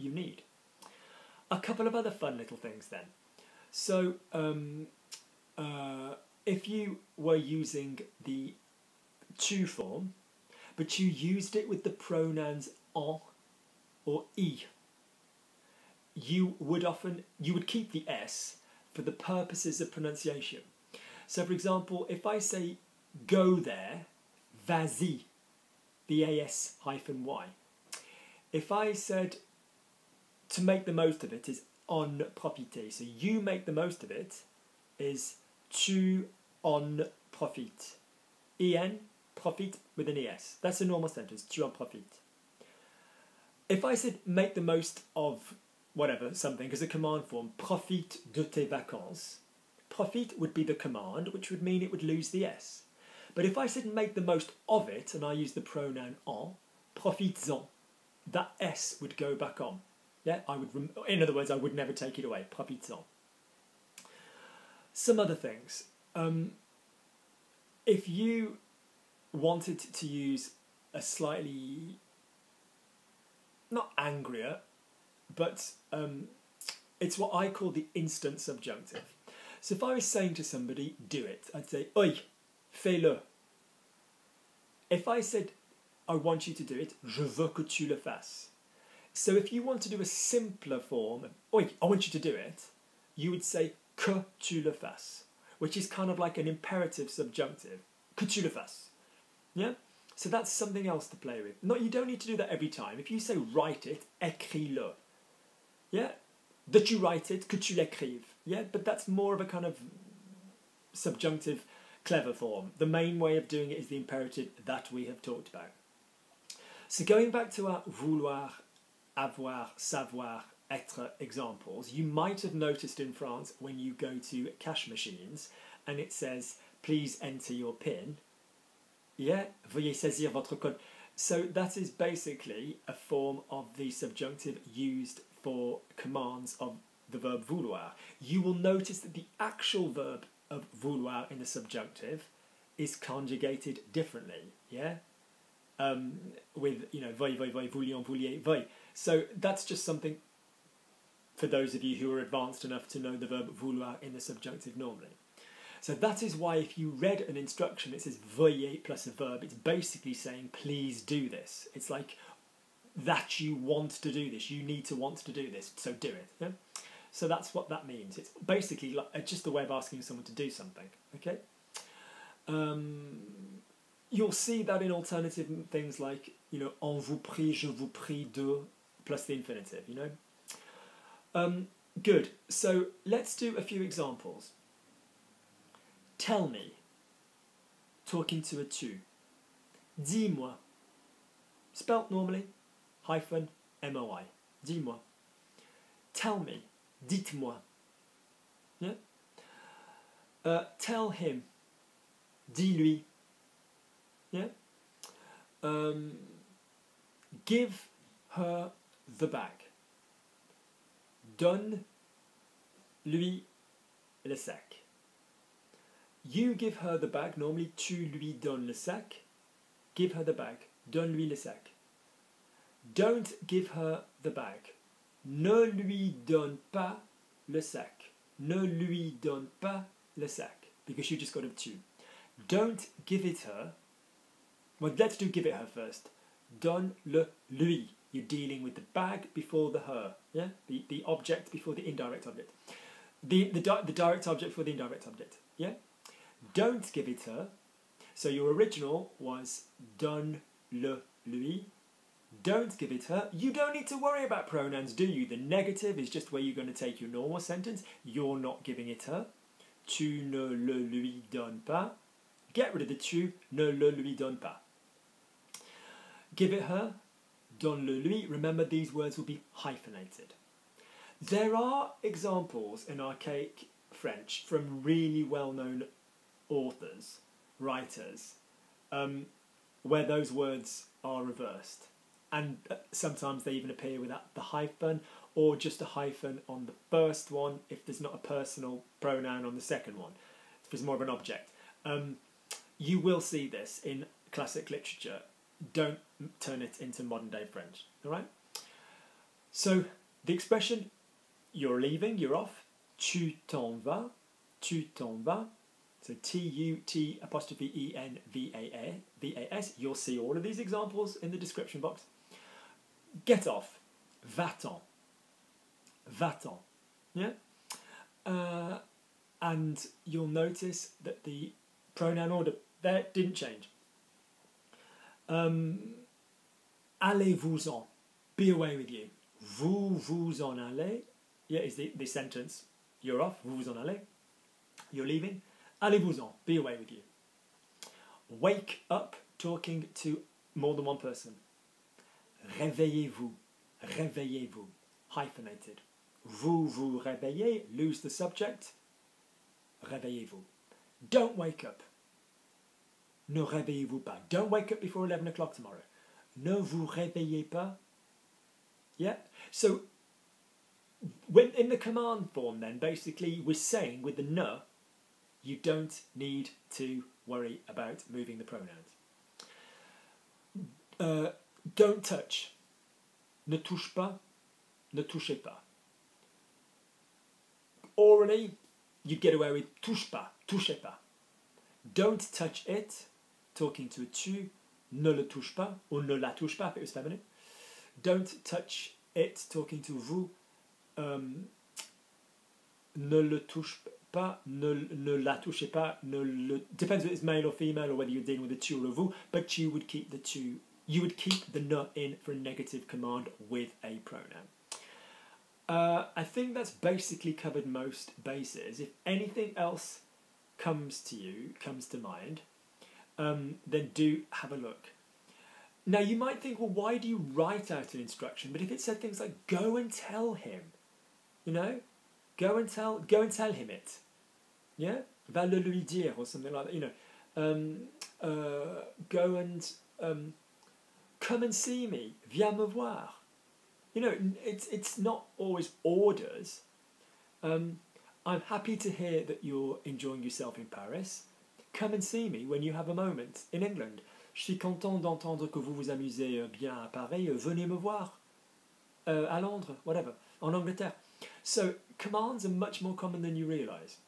you need. A couple of other fun little things then. So if you were using the tu form, but you used it with the pronouns en or I, you would keep the s for the purposes of pronunciation. So for example, if I say go there, vas-y, vas-y. If I said to make the most of it is en profite, so you make the most of it is tu en profites. En, profite with an es. That's a normal sentence, tu en profites. If I said make the most of whatever, something, as a command form, profite de tes vacances, profite would be the command, which would mean it would lose the s. But if I said make the most of it, and I use the pronoun en, profites-en, that s would go back on. Yeah, in other words, I would never take it away, profites-en. Some other things. If you wanted to use a slightly, not angrier, but it's what I call the instant subjunctive. So if I was saying to somebody, do it, I'd say, oi, fais-le. If I said, I want you to do it, je veux que tu le fasses. So if you want to do a simpler form of, oi, I want you to do it, you would say, que tu le fasses, which is kind of like an imperative subjunctive, que tu le fasses. Yeah? So that's something else to play with. No, you don't need to do that every time. If you say write it, écris-le. Yeah? That you write it, que tu l'écrives. Yeah? But that's more of a kind of subjunctive, clever form. The main way of doing it is the imperative that we have talked about. So going back to our vouloir, avoir, savoir, être examples, you might have noticed in France when you go to cash machines and it says, please enter your PIN. Yeah, veuillez saisir votre code. So that is basically a form of the subjunctive used for commands of the verb vouloir. You will notice that the actual verb of vouloir in the subjunctive is conjugated differently. Yeah, with, you know, veuille, veuille, veuille, voulions, vouliez, veuille. So that's just something for those of you who are advanced enough to know the verb vouloir in the subjunctive normally. So that is why if you read an instruction, it says veuillez plus a verb, it's basically saying please do this. It's like that you want to do this, you need to want to do this, so do it. Yeah? So that's what that means. It's basically like just a way of asking someone to do something. Okay. You'll see that in alternative things like, you know, on vous prie, je vous prie de, plus the infinitive, you know. Good. So let's do a few examples. Tell me, talking to a tu. Dis-moi, spelt normally, hyphen, M-O-I. Dis-moi. Tell me, dites-moi. Yeah? Tell him, dis-lui. Yeah? Give her the bag. Donne-lui le sac. You give her the bag, normally tu lui donnes le sac. Give her the bag, donne-lui le sac. Don't give her the bag. Ne lui donne pas le sac. Ne lui donne pas le sac. Because you just got a tu. Don't give it her. Well, let's do give it her first. Donne-le-lui. You're dealing with the bag before the her. Yeah? The object before the indirect object. The direct object before the indirect object. Yeah? Don't give it her. So your original was donne-le-lui. Don't give it her. You don't need to worry about pronouns, do you? The negative is just where you're going to take your normal sentence. You're not giving it her. Tu ne le lui donnes pas. Get rid of the tu. Ne le lui donne pas. Give it her. Donne-le-lui. Remember, these words will be hyphenated. There are examples in archaic French from really well-known authors, writers, where those words are reversed. And sometimes they even appear without the hyphen, or just a hyphen on the first one if there's not a personal pronoun on the second one. If there's more of an object. You will see this in classic literature. Don't turn it into modern day French. All right? So the expression you're leaving, you're off, tu t'en vas, tu t'en vas. So T-U-T'-E-N-V-A-S. You'll see all of these examples in the description box. Get off, va-t'en, va-t'en. Yeah? And you'll notice that the pronoun order there didn't change. Allez-vous-en, be away with you. Vous vous en allez. Yeah, is the sentence. You're off, vous vous en allez. You're leaving. Allez-vous-en, be away with you. Wake up, talking to more than one person. Réveillez-vous, réveillez-vous, hyphenated. Vous vous réveillez, lose the subject. Réveillez-vous. Don't wake up. Ne réveillez-vous pas. Don't wake up before 11 o'clock tomorrow. Ne vous réveillez pas. Yeah? So, when in the command form then, basically we're saying with the ne, you don't need to worry about moving the pronouns. Don't touch. Ne touche pas. Ne touchez pas. Orally, you get away with touche pas. Touchez pas. Don't touch it. Talking to a tu. Ne le touche pas. Or ne la touche pas if it was feminine. Don't touch it. Talking to vous. Ne le touche pas, ne la touchez pas, depends if it's male or female or whether you're dealing with a tu or a vous, but you would keep the tu, you would keep the ne in for a negative command with a pronoun. I think that's basically covered most bases. If anything else comes to mind, then do have a look. Now you might think, well, why do you write out an instruction? But if it said things like, go and tell him, you know, go and tell him it. Yeah? Va le lui dire or something like that, you know. Go and come and see me. Viens me voir. You know, it's not always orders. I'm happy to hear that you're enjoying yourself in Paris. Come and see me when you have a moment in England. Je suis content d'entendre que vous vous amusez bien à Paris. Venez me voir. À Londres, whatever. En Angleterre. So, commands are much more common than you realise.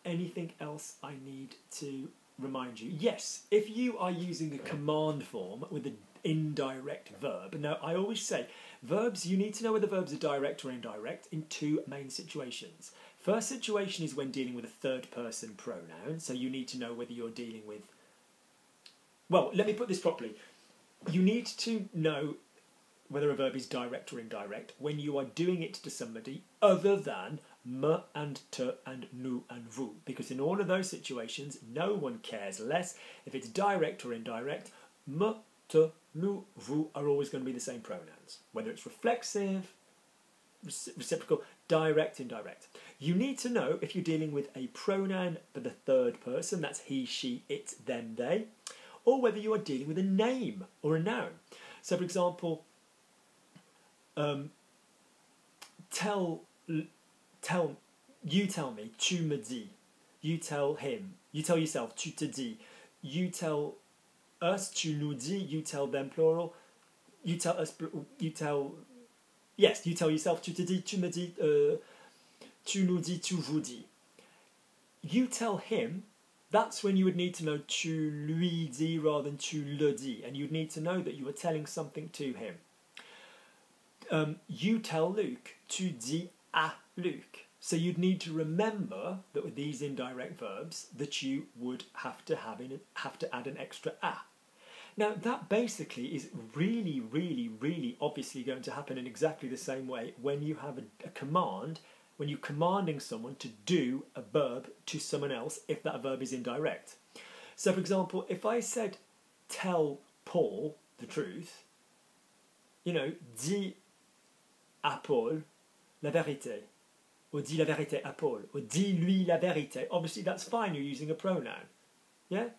Anything else I need to remind you? Yes, if you are using a command form with an indirect verb. Now, I always say, verbs, you need to know whether verbs are direct or indirect in two main situations. First situation is when dealing with a third person pronoun, so you need to know whether you're dealing with... Well, let me put this properly. You need to know whether a verb is direct or indirect when you are doing it to somebody other than me and te and nous and vous. Because in all of those situations, no one cares less if it's direct or indirect. Me, te, nous, vous are always going to be the same pronouns. Whether it's reflexive, reciprocal, direct, indirect. You need to know if you're dealing with a pronoun for the third person, that's he, she, it, them, they, or whether you are dealing with a name or a noun. So, for example, you tell me, tu me dis. You tell him, you tell yourself, tu te dis. You tell us, tu nous dis. You tell them, plural. You tell us, you tell yourself, tu te dis, tu me dis, tu nous dis, tu vous dis. You tell him, that's when you would need to know tu lui dis rather than tu le dis, and you'd need to know that you were telling something to him. You tell Luke, tu dis à Luke. So you'd need to remember that with these indirect verbs that you would have to add an extra a. Now that basically is really, really, really obviously going to happen in exactly the same way when you have a command, when you're commanding someone to do a verb to someone else if that verb is indirect. So for example, if I said tell Paul the truth, you know, dis à Paul la vérité, or dis la vérité à Paul, or dis-lui la vérité, obviously that's fine, you're using a pronoun, yeah?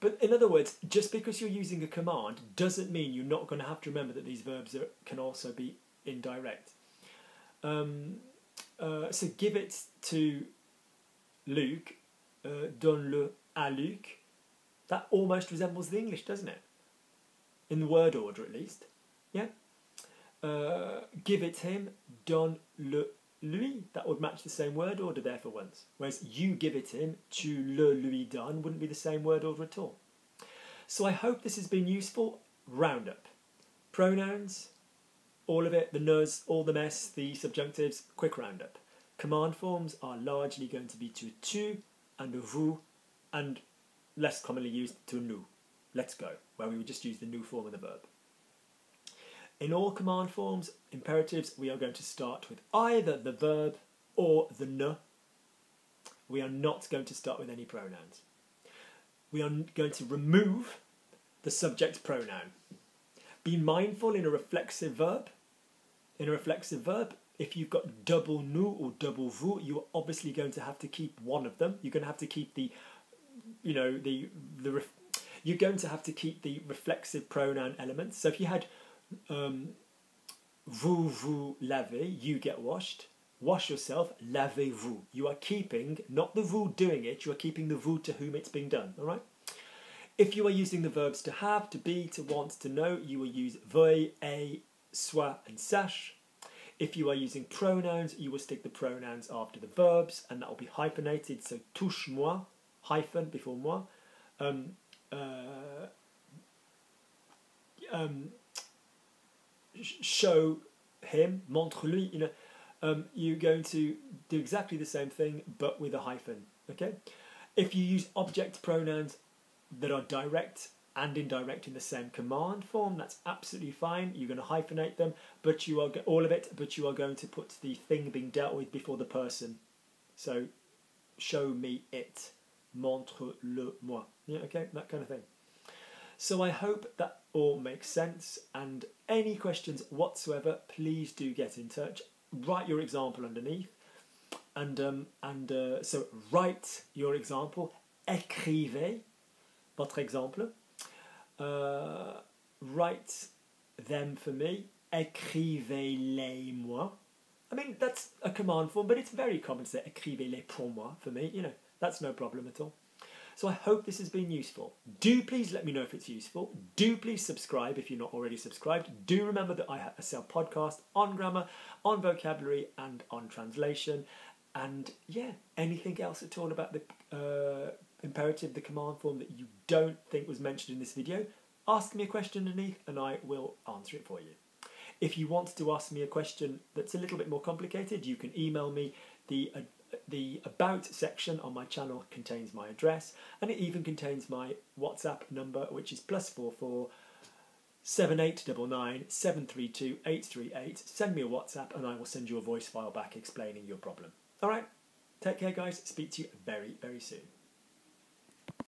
But in other words, just because you're using a command doesn't mean you're not going to have to remember that these verbs can also be indirect. So give it to Luke, donne-le à Luke. That almost resembles the English, doesn't it? In the word order, at least. Yeah? give it him, donne-le-lui. That would match the same word order there for once. Whereas you give it him, tu le lui donnes, wouldn't be the same word order at all. So I hope this has been useful. Roundup. Pronouns, all of it, the nous, all the mess, the subjunctives, quick roundup. Command forms are largely going to be to tu and a vous, and less commonly used to nous. Let's go, where we would just use the nous form of the verb. In all command forms, imperatives, we are going to start with either the verb or the ne. We are not going to start with any pronouns. We are going to remove the subject pronoun. Be mindful in a reflexive verb. In a reflexive verb, if you've got double nous or double vous, you're obviously going to have to keep one of them. You're going to have to keep the, you're going to have to keep the reflexive pronoun elements. So if you had vous vous lavez, you get washed. Wash yourself, lavez-vous. You are keeping, not the vous doing it, you are keeping the vous to whom it's being done, all right? If you are using the verbs to have, to be, to want, to know, you will use veuillez, sois, and sache. If you are using pronouns, you will stick the pronouns after the verbs, and that will be hyphenated, so touche-moi, hyphen before moi. Show him, montre-lui, you're going to do exactly the same thing, but with a hyphen, okay? If you use object pronouns that are direct and indirect in the same command form, that's absolutely fine. You're going to hyphenate them, but you are all of it, but you are going to put the thing being dealt with before the person. So, show me it, montre-le-moi, yeah, okay, that kind of thing. So I hope that all makes sense, and any questions whatsoever, please do get in touch. Write your example underneath, and so write your example, écrivez votre exemple, write them for me, écrivez-les moi. I mean, that's a command form, but it's very common to say écrivez-les pour moi for me, that's no problem at all. So I hope this has been useful. Do please let me know if it's useful. Do please subscribe if you're not already subscribed. Do remember that I sell podcasts on grammar, on vocabulary, and on translation. And yeah, anything else at all about the imperative, the command form that you don't think was mentioned in this video, ask me a question underneath and I will answer it for you. If you want to ask me a question that's a little bit more complicated, you can email me. The About section on my channel contains my address, and it even contains my WhatsApp number, which is +44 7899 732 838. Send me a WhatsApp and I will send you a voice file back explaining your problem. Alright, take care guys, speak to you very, very soon.